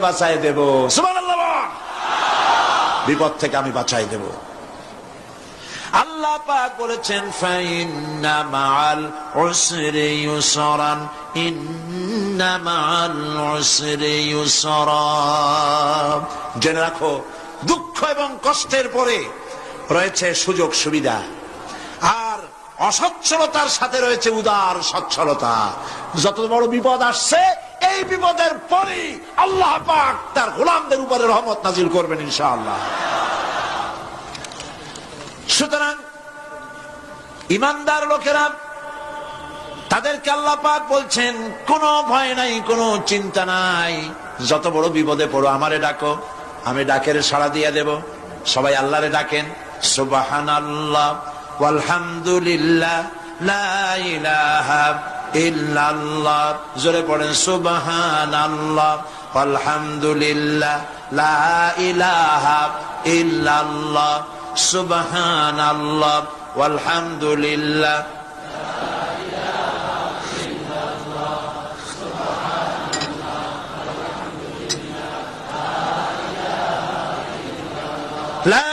বাঁচাই দেব। সুবহানাল্লাহ, বিপদ থেকে আমি বাঁচাই দেব। আল্লাহ পাক বলেছেন ফাইন্না মাআল উসরি ইউসরান, ইন্না মাআল উসরি ইউসরা। জেনে রাখো, দুঃখ এবং কষ্টের পরে রয়েছে সুযোগ সুবিধা, আর অসচ্ছলতার সাথে রয়েছে উদার সচ্ছলতা। যত বড় বিপদ আসছে, এই বিপদের পরেই আল্লাহ পাক তার গোলামদের উপরে রহমত নাজিল করবেন ইনশাআল্লাহ। সুতরাং ঈমানদার লোকেরা, তাদেরকে আল্লাহ পাক বলছেন কোনো ভয় নাই, কোনো চিন্তা নাই, যত বড় বিপদে পড়ো আমারে ডাকো, আমি ডাকের সাড়া দিয়ে দেব। সবাই আল্লাহরে ডাকেন, সুবহানাল্লাহ ওয়ালহামদুলিল্লাহ লা ইলাহা ইল্লাল্লাহ। জোরে পড়েন সুবহানাল্লাহ ওয়ালহামদুলিল্লাহ লা ইলাহা ইল্লাল্লাহ, সুবহানাল্লাহ ওয়ালহামদুলিল্লাহ। লা